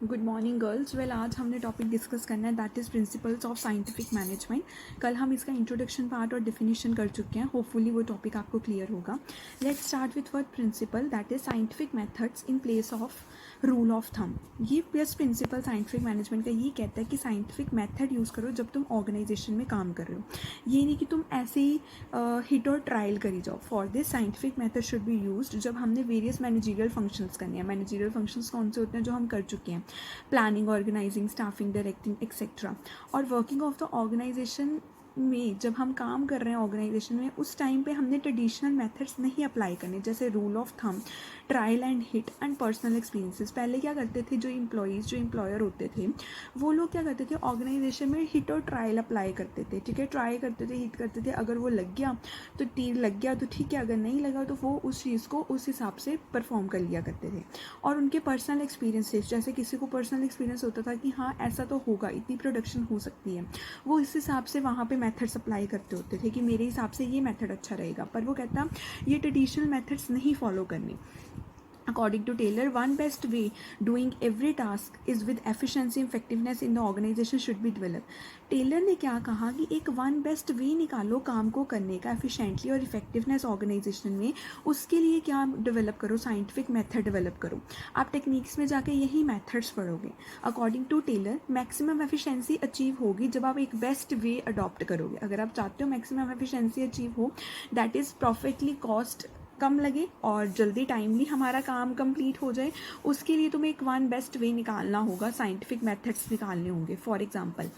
Good morning girls. Well, आज हमने topic discuss करना है that is principles of scientific management. कल हम इसका इंट्रोडक्शन पार्ट और डिफिनीशन कर चुके हैं। होपफुली वो टॉपिक आपको क्लियर होगा। Let's start with word principal that is scientific methods in place of rule of thumb. ये बेस्ट प्रिंसिपल साइंटिफिक मैनेजमेंट का ये कहता है कि साइंटिफिक मेथड यूज़ करो जब तुम ऑर्गेनाइजेशन में काम कर रहे हो। ये नहीं कि तुम ऐसे ही हिट और ट्रायल करी जाओ। For this scientific method should be used जब हमने वेरियस मैनेजरियल फंक्शंस करने हैं। मैनेजरियल फंक्शंस कौन से होते हैं जो हम कर चुके हैं? Planning, organising, staffing, directing etcetera. और वर्किंग ऑफ द ऑर्गेनाइजेशन में जब हम काम कर रहे हैं ऑर्गेनाइजेशन में, उस टाइम पे हमने ट्रेडिशनल मेथड्स नहीं अप्लाई करने, जैसे rule of thumb, trial and hit and personal experiences. पहले क्या करते थे जो एम्प्लॉयर होते थे, वो लोग क्या करते थे ऑर्गेनाइजेशन में हिट और ट्रायल अप्लाई करते थे। ठीक है, ट्राई करते थे, हिट करते थे। अगर वो लग गया तो तीर लग गया तो ठीक है, अगर नहीं लगा तो वो उस चीज़ को उस हिसाब से परफॉर्म कर लिया करते थे। और उनके पर्सनल एक्सपीरियंसेस, जैसे किसी को पर्सनल एक्सपीरियंस होता था कि हाँ ऐसा तो होगा, इतनी प्रोडक्शन हो सकती है, वो इस हिसाब से वहाँ पे मेथड्स अप्लाई करते होते थे कि मेरे हिसाब से ये मेथड अच्छा रहेगा। पर वो कहता ये ट्रेडिशनल मेथड्स नहीं फॉलो करने। According to Taylor, one best way doing every task is with efficiency and effectiveness in the organization should be developed. Taylor ने क्या कहा कि एक वन बेस्ट वे निकालो काम को करने का एफिशिएंटली और इफेक्टिवनेस ऑर्गेनाइजेशन में। उसके लिए क्या डेवलप करो? साइंटिफिक मेथड डेवलप करो। आप टेक्निक्स में जाके यही मेथड्स पढ़ोगे। According to Taylor, maximum efficiency achieve होगी जब आप एक बेस्ट वे अडॉप्ट करोगे। अगर आप चाहते हो मैक्सिमम एफिशिएंसी अचीव हो, दैट इज़ प्रॉफिटली कॉस्ट कम लगे और जल्दी टाइमली हमारा काम कंप्लीट हो जाए, उसके लिए तुम्हें एक वन बेस्ट वे निकालना होगा, साइंटिफिक मेथड्स निकालने होंगे। For example,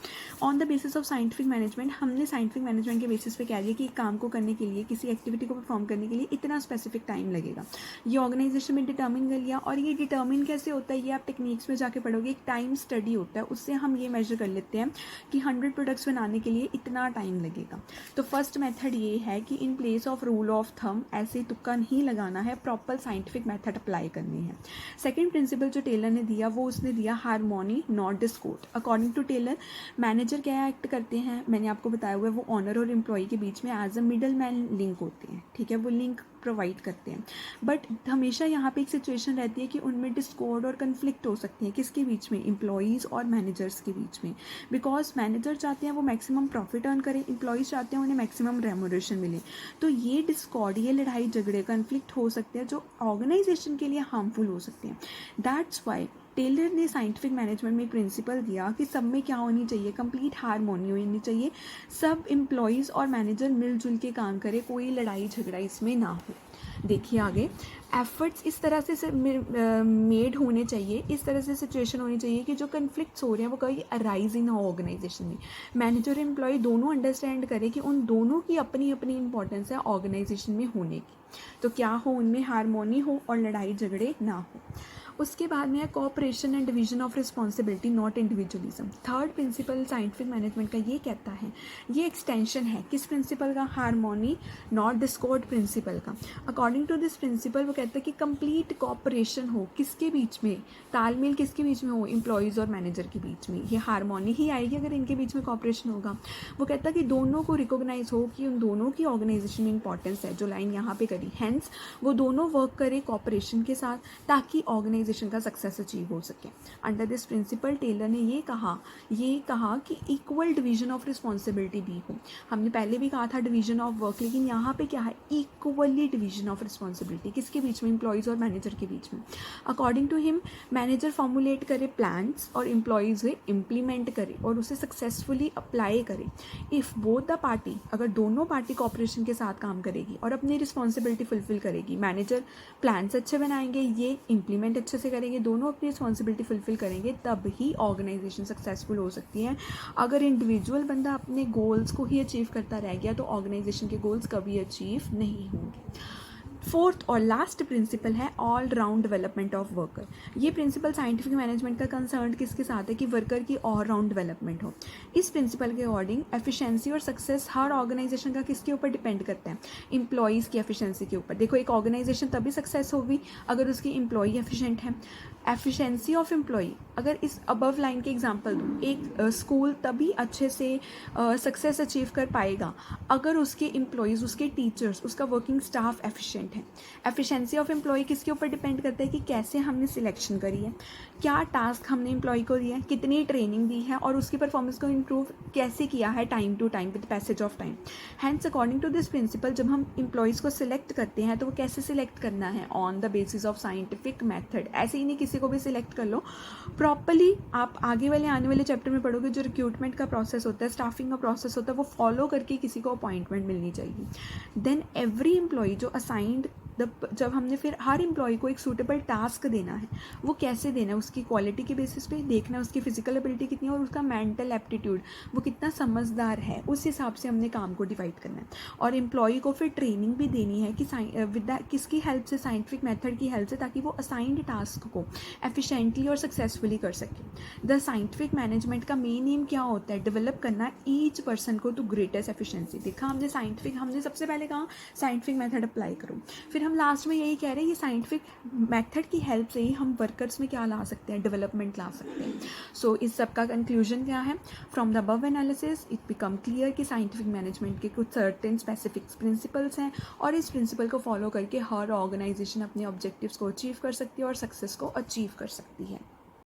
on the basis of scientific management, हमने साइंटिफिक मैनेजमेंट के बेसिस पे कह दिया कि एक काम को करने के लिए, किसी एक्टिविटी को परफॉर्म करने के लिए इतना स्पेसिफिक टाइम लगेगा। ये ऑर्गेनाइजेशन में डिटर्मिन कर लिया। और ये डिटर्मिन कैसे होता है, ये आप टेक्निक्स में जाके पढ़ोगे। एक टाइम स्टडी होता है, उससे हम ये मेजर कर लेते हैं कि 100 प्रोडक्ट्स बनाने के लिए इतना टाइम लगेगा। तो फर्स्ट मेथड ये है कि in place of rule of thumb ऐसे तुक्का नहीं लगाना है, प्रॉपर साइंटिफिक मेथड अप्लाई करनी है। सेकंड प्रिंसिपल जो टेलर ने दिया, वो उसने दिया harmony not discord. According to Taylor, manager क्या एक्ट करते हैं, मैंने आपको बताया हुआ है, वो ऑनर और एम्प्लॉय के बीच में as a middle man link होते हैं। ठीक है, वो लिंक प्रोवाइड करते हैं। बट हमेशा यहाँ पे एक सिचुएशन रहती है कि उनमें डिस्कॉर्ड और कन्फ्लिक्ट हो सकती है। किसके बीच में? एम्प्लॉयज़ और मैनेजर्स के बीच में। बिकॉज मैनेजर चाहते हैं वो मैक्सिमम प्रॉफिट अर्न करें, एम्प्लॉयज़ चाहते हैं उन्हें मैक्सिमम रेमोरेशन मिले। तो ये डिस्कॉर्ड, ये लड़ाई झगड़े, कन्फ्लिक्ट हो सकते हैं जो ऑर्गेनाइजेशन के लिए हार्मफुल हो सकते हैं। दैट्स वाई टेलर ने साइंटिफिक मैनेजमेंट में प्रिंसिपल दिया कि सब में क्या होनी चाहिए, कंप्लीट हार्मोनी होनी चाहिए। सब एम्प्लॉयज़ और मैनेजर मिलजुल के काम करें, कोई लड़ाई झगड़ा इसमें ना हो। देखिए आगे, एफर्ट्स इस तरह से मेड होने चाहिए, इस तरह से सिचुएशन होनी चाहिए कि जो कन्फ्लिक्ट्स हो रहे हैं वो कभी अराइज ही ना हो ऑर्गेनाइजेशन में। मैनेजर और एम्प्लॉय दोनों अंडरस्टैंड करें कि उन दोनों की अपनी अपनी इंपॉर्टेंस है ऑर्गेनाइजेशन में होने की। तो क्या हो, उनमें हार्मोनी हो और लड़ाई झगड़े ना हो। उसके बाद में है cooperation and division of responsibility not individualism. Third principal scientific management का ये कहता है, ये एक्सटेंशन है किस प्रिंसिपल का? हार्मोनी नॉट डिस्कॉर्ड प्रिंसिपल का। अकॉर्डिंग टू दिस प्रिंसिपल वो कहता है कि कंप्लीट कोऑपरेशन हो, किसके बीच में? तालमेल किसके बीच में हो? एम्प्लॉयज़ और मैनेजर के बीच में। ये हार्मोनी ही आएगी अगर इनके बीच में कोऑपरेशन होगा। वो कहता है कि दोनों को रिकॉग्नाइज हो कि उन दोनों की ऑर्गेनाइजेशन में इंपॉर्टेंस है, जो लाइन यहाँ पे करी। हैंस वो दोनों वर्क करें कोऑपरेशन के साथ ताकि ऑर्गेनाइजेशन का सक्सेस अचीव हो सके। अंडर दिस प्रिंसिपल टेलर ने ये कहा कि इक्वल डिवीजन ऑफ रिस्पॉन्सिबिलिटी भी हो। हमने पहले भी कहा था डिवीजन ऑफ वर्क, लेकिन यहाँ पे क्या है? Equally division of responsibility. किसके बीच में? एम्प्लॉयज़ और मैनेजर के बीच में। According to him, manager formulate करे प्लान्स और एम्प्लॉयज़ वे इम्प्लीमेंट करे और उसे सक्सेसफुली अप्लाई करे। इफ़ बोथ द पार्टी, अगर दोनों पार्टी कॉपरेशन के साथ काम करेगी और अपनी रिस्पॉन्सिबिलिटी फुलफिल करेगी, मैनेजर प्लान्स अच्छे बनाएंगे, ये इम्प्लीमेंट अच्छे से करेंगे, दोनों अपनी रिस्पॉन्सिबिलिटी फुलफिल करेंगे, तब ही ऑर्गेनाइजेशन सक्सेसफुल हो सकती है। अगर इंडिविजुअल बंदा अपने गोल्स को ही अचीव करता रह गया तो ऑर्गेनाइजेशन के गोल्स कभी अचीव नहीं होंगे। फोर्थ और लास्ट प्रिंसिपल है all round development of worker. ये प्रिंसिपल साइंटिफिक मैनेजमेंट का कंसर्न किसके साथ है कि वर्कर की ऑल राउंड डेवलपमेंट हो। इस प्रिंसिपल के अकॉर्डिंग एफिशिएंसी और सक्सेस हर ऑर्गेनाइजेशन का किसके ऊपर डिपेंड करता है? एम्प्लॉयज़ की एफिशिएंसी के ऊपर। देखो, एक ऑर्गेनाइजेशन तभी सक्सेस होगी अगर उसकी एम्प्लॉय एफिशिएंट है। एफिशिएंसी ऑफ एम्प्लॉय, अगर इस अबव लाइन के एग्जांपल दूँ, एक स्कूल तभी अच्छे से सक्सेस अचीव कर पाएगा अगर उसके एम्प्लॉयज़, उसके टीचर्स, उसका वर्किंग स्टाफ एफिशिएंट मैनेजमेंट है। एफिशिएंसी ऑफ एम्प्लॉय किसके ऊपर डिपेंड करता है कि कैसे हमने सिलेक्शन करी है, क्या टास्क हमने एम्प्लॉय को दिया है, कितनी ट्रेनिंग दी है और उसकी परफॉर्मेंस को इम्प्रूव कैसे किया है time to time with passage of time. Hence according to this principle जब हम एम्प्लॉयज़ को सिलेक्ट करते हैं तो वो कैसे सिलेक्ट करना है, on the basis of scientific method. ऐसे ही नहीं किसी को भी सिलेक्ट कर लो, प्रॉपरली आप आगे वाले आने वाले चैप्टर में पढ़ोगे जो रिक्रूटमेंट का प्रोसेस होता है, स्टाफिंग का प्रोसेस होता है, वो फॉलो करके किसी को अपॉइंटमेंट मिलनी चाहिए। देन एवरी एम्प्लॉय जो असाइंड जब हमने फिर हर एम्प्लॉय को एक सूटेबल टास्क देना है, वो कैसे देना है, उसकी क्वालिटी के बेसिस पे देखना है उसकी फिजिकल एबिलिटी कितनी है और उसका मेंटल एप्टीट्यूड वो कितना समझदार है, उस हिसाब से हमने काम को डिवाइड करना है। और एम्प्लॉय को फिर ट्रेनिंग भी देनी है कि किसकी हेल्प से, साइंटिफिक मेथड की हेल्प से, ताकि वो असाइंड टास्क को एफिशिएंटली और सक्सेसफुली कर सके। द साइंटिफिक मैनेजमेंट का मेन एम क्या होता है, डेवलप करना ईच पर्सन को टू ग्रेटेस्ट एफिशिएंसी। देखा हमने हमने सबसे पहले कहा साइंटिफिक मेथड अप्लाई करो, फिर हम लास्ट में यही कह रहे हैं ये साइंटिफिक मेथड की हेल्प से ही हम वर्कर्स में क्या ला सकते हैं, डेवलपमेंट ला सकते हैं। सो इस सब का कंक्लूजन क्या है, from the above analysis it become clear कि साइंटिफिक मैनेजमेंट के कुछ सर्टेन स्पेसिफिक प्रिंसिपल्स हैं और इस प्रिंसिपल को फॉलो करके हर ऑर्गेनाइजेशन अपने ऑब्जेक्टिव्स को अचीव कर सकती है और सक्सेस को अचीव कर सकती है।